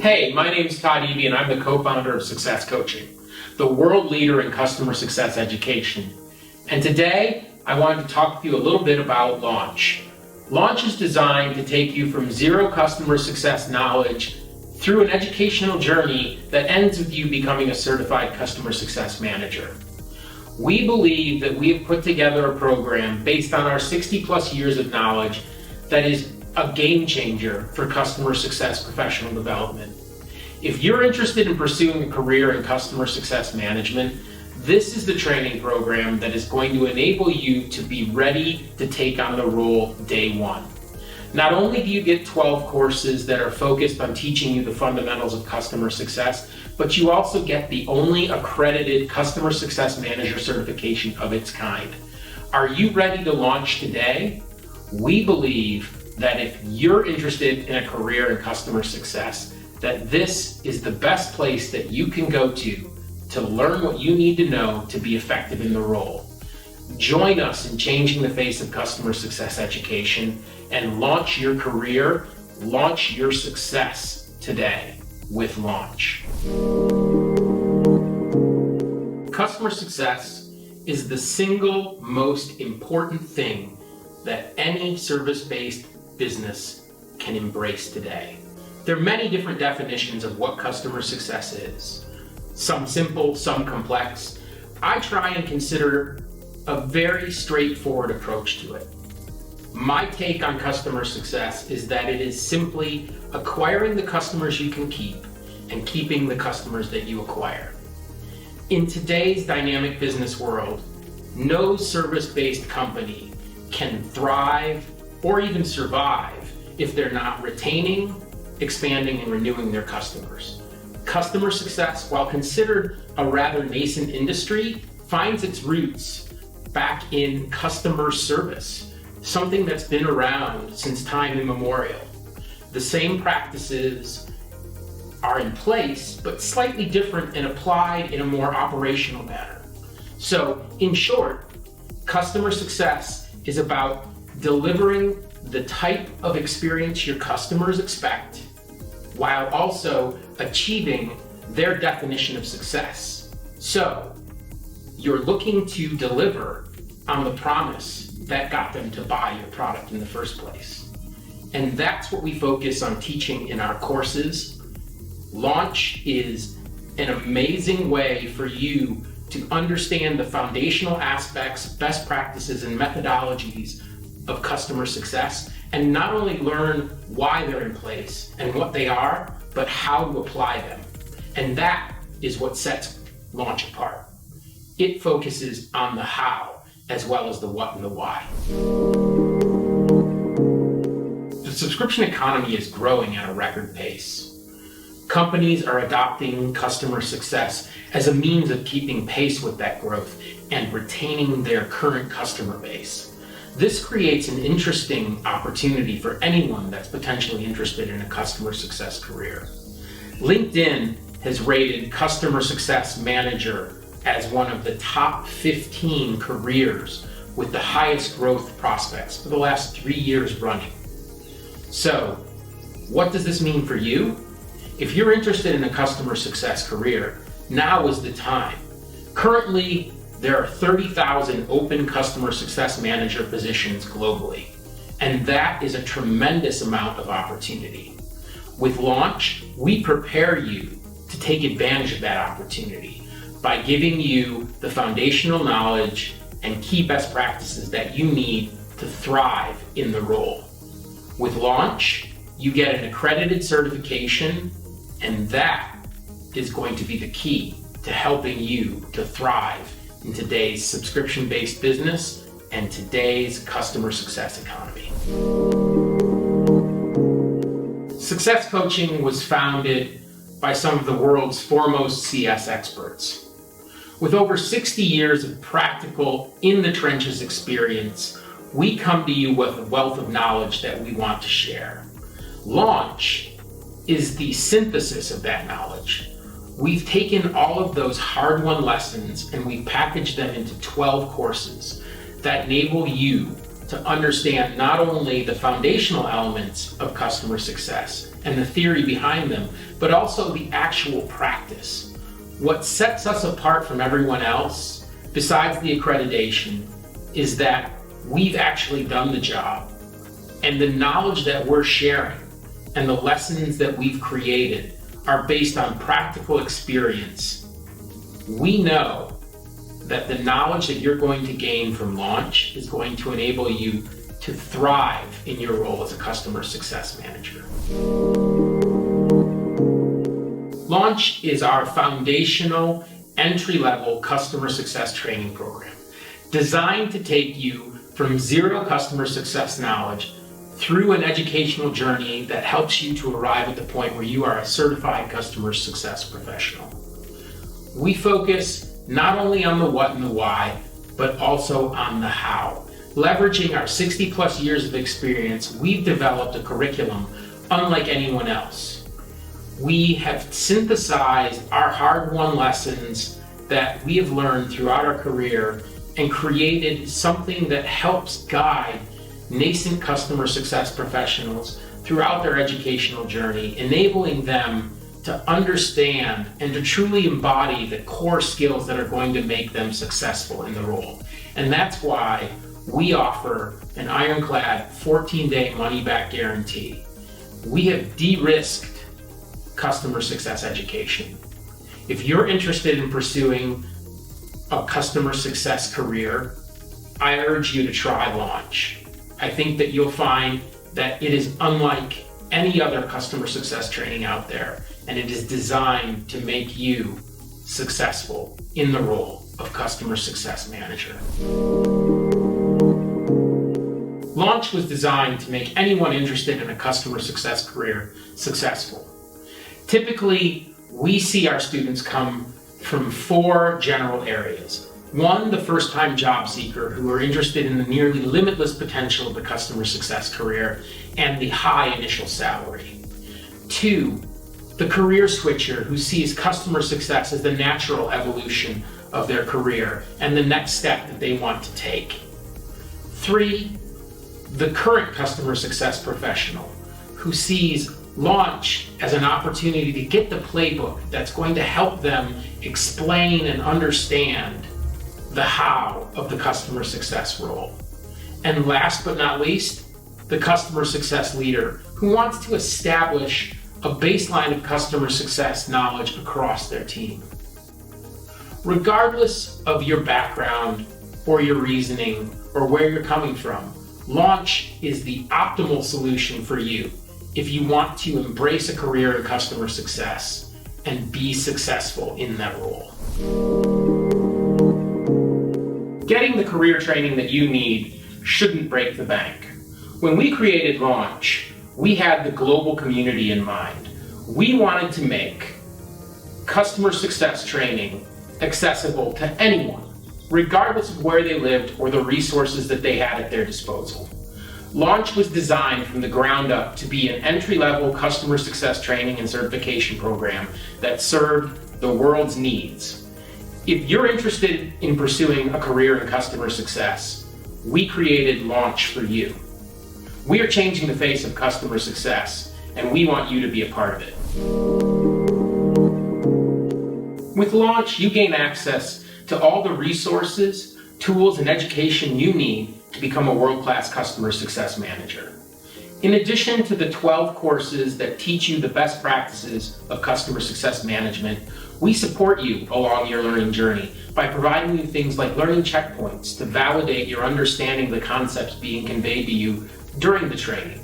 Hey, my name's Todd Eby and I'm the co-founder of Success Coaching, the world leader in customer success education. And today, I wanted to talk with you a little bit about Launch. Launch is designed to take you from zero customer success knowledge through an educational journey that ends with you becoming a certified customer success manager. We believe that we have put together a program based on our 60 plus years of knowledge that is a game changer for customer success professional development. If you're interested in pursuing a career in customer success management, this is the training program that is going to enable you to be ready to take on the role day one. Not only do you get 12 courses that are focused on teaching you the fundamentals of customer success, but you also get the only accredited customer success manager certification of its kind. Are you ready to launch today? We believe that if you're interested in a career in customer success, that this is the best place that you can go to learn what you need to know to be effective in the role. Join us in changing the face of customer success education and launch your career, launch your success today with Launch. Customer success is the single most important thing that any service-based business can embrace today. There are many different definitions of what customer success is. Some simple, some complex. I try and consider a very straightforward approach to it. My take on customer success is that it is simply acquiring the customers you can keep and keeping the customers that you acquire. In today's dynamic business world, no service-based company can thrive or even survive if they're not retaining, expanding, and renewing their customers. Customer success, while considered a rather nascent industry, finds its roots back in customer service, something that's been around since time immemorial. The same practices are in place, but slightly different and applied in a more operational manner. So, in short, customer success is about delivering the type of experience your customers expect while also achieving their definition of success. So, you're looking to deliver on the promise that got them to buy your product in the first place. And that's what we focus on teaching in our courses. Launch is an amazing way for you to understand the foundational aspects, best practices, and methodologies of customer success, and not only learn why they're in place and what they are, but how to apply them. And that is what sets Launch apart. It focuses on the how as well as the what and the why. The subscription economy is growing at a record pace. Companies are adopting customer success as a means of keeping pace with that growth and retaining their current customer base. This creates an interesting opportunity for anyone that's potentially interested in a customer success career. LinkedIn has rated customer success manager as one of the top 15 careers with the highest growth prospects for the last 3 years running. So, what does this mean for you? If you're interested in a customer success career, now is the time. Currently, there are 30,000 open customer success manager positions globally, and that is a tremendous amount of opportunity. With Launch, we prepare you to take advantage of that opportunity by giving you the foundational knowledge and key best practices that you need to thrive in the role. With Launch, you get an accredited certification, and that is going to be the key to helping you to thrive in today's subscription-based business and today's customer success economy. Success Coaching was founded by some of the world's foremost CS experts. With over 60 years of practical, in-the-trenches experience, we come to you with a wealth of knowledge that we want to share. Launch is the synthesis of that knowledge. We've taken all of those hard-won lessons and we've packaged them into 12 courses that enable you to understand not only the foundational elements of customer success and the theory behind them, but also the actual practice. What sets us apart from everyone else, besides the accreditation, is that we've actually done the job, and the knowledge that we're sharing and the lessons that we've created are based on practical experience. We know that the knowledge that you're going to gain from Launch is going to enable you to thrive in your role as a customer success manager. Launch is our foundational entry-level customer success training program designed to take you from zero customer success knowledge through an educational journey that helps you to arrive at the point where you are a certified customer success professional. We focus not only on the what and the why, but also on the how. Leveraging our 60+ years of experience, we've developed a curriculum unlike anyone else. We have synthesized our hard-won lessons that we have learned throughout our career and created something that helps guide nascent customer success professionals throughout their educational journey, enabling them to understand and to truly embody the core skills that are going to make them successful in the role. And that's why we offer an ironclad 14-day money-back guarantee. We have de-risked customer success education. If you're interested in pursuing a customer success career, I urge you to try Launch. I think that you'll find that it is unlike any other customer success training out there, and it is designed to make you successful in the role of customer success manager. Launch was designed to make anyone interested in a customer success career successful. Typically, we see our students come from 4 general areas. 1, the first-time job seeker who are interested in the nearly limitless potential of the customer success career and the high initial salary. 2, the career switcher who sees customer success as the natural evolution of their career and the next step that they want to take. 3, the current customer success professional who sees Launch as an opportunity to get the playbook that's going to help them explain and understand the how of the customer success role. And last but not least, the customer success leader who wants to establish a baseline of customer success knowledge across their team. Regardless of your background or your reasoning or where you're coming from, Launch is the optimal solution for you if you want to embrace a career in customer success and be successful in that role. Getting the career training that you need shouldn't break the bank. When we created Launch, we had the global community in mind. We wanted to make customer success training accessible to anyone, regardless of where they lived or the resources that they had at their disposal. Launch was designed from the ground up to be an entry-level customer success training and certification program that served the world's needs. If you're interested in pursuing a career in customer success, we created Launch for you. We are changing the face of customer success, and we want you to be a part of it. With Launch, you gain access to all the resources, tools, and education you need to become a world-class customer success manager. In addition to the 12 courses that teach you the best practices of customer success management, we support you along your learning journey by providing you things like learning checkpoints to validate your understanding of the concepts being conveyed to you during the training.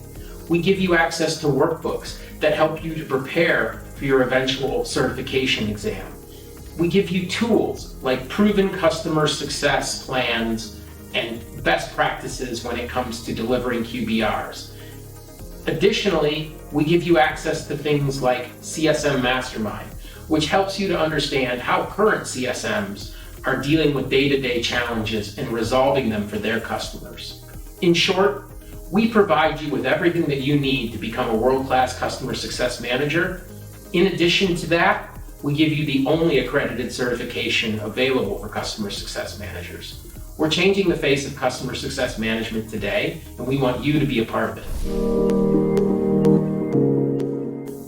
We give you access to workbooks that help you to prepare for your eventual certification exam. We give you tools like proven customer success plans and best practices when it comes to delivering QBRs. Additionally, we give you access to things like CSM Mastermind, which helps you to understand how current CSMs are dealing with day-to-day challenges and resolving them for their customers. In short, we provide you with everything that you need to become a world-class customer success manager. In addition to that, we give you the only accredited certification available for customer success managers. We're changing the face of customer success management today, and we want you to be a part of it.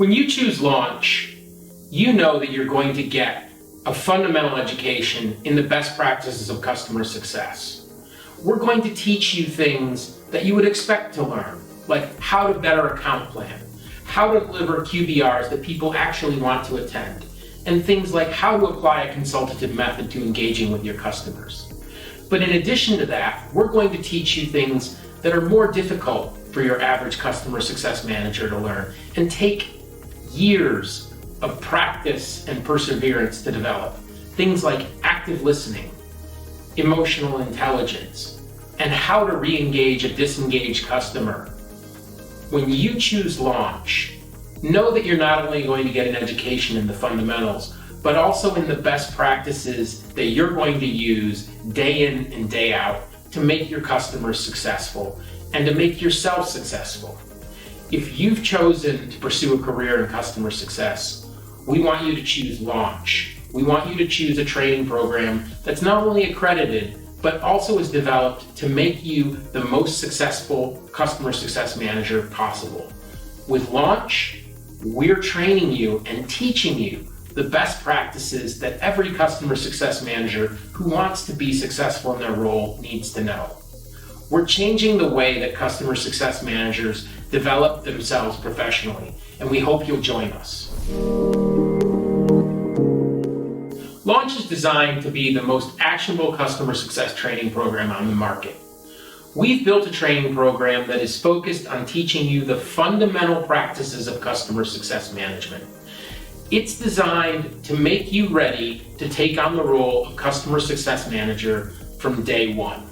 When you choose Launch, you know that you're going to get a fundamental education in the best practices of customer success. We're going to teach you things that you would expect to learn, like how to better account plan, how to deliver QBRs that people actually want to attend, and things like how to apply a consultative method to engaging with your customers. But in addition to that, we're going to teach you things that are more difficult for your average customer success manager to learn and take years of practice and perseverance to develop. Things like active listening, emotional intelligence, and how to re-engage a disengaged customer. When you choose Launch, know that you're not only going to get an education in the fundamentals, but also in the best practices that you're going to use day in and day out to make your customers successful and to make yourself successful. If you've chosen to pursue a career in customer success, we want you to choose Launch. We want you to choose a training program that's not only accredited, but also is developed to make you the most successful customer success manager possible. With Launch, we're training you and teaching you the best practices that every customer success manager who wants to be successful in their role needs to know. We're changing the way that customer success managers develop themselves professionally, and we hope you'll join us. Launch is designed to be the most actionable customer success training program on the market. We've built a training program that is focused on teaching you the fundamental practices of customer success management. It's designed to make you ready to take on the role of customer success manager from day one.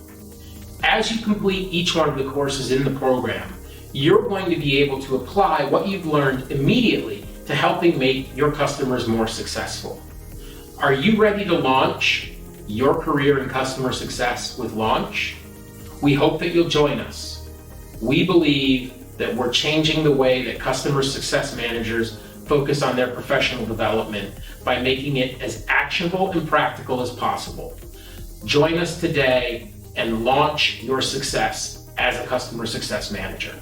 As you complete each one of the courses in the program, you're going to be able to apply what you've learned immediately to helping make your customers more successful. Are you ready to launch your career in customer success with Launch? We hope that you'll join us. We believe that we're changing the way that customer success managers focus on their professional development by making it as actionable and practical as possible. Join us today and launch your success as a customer success manager.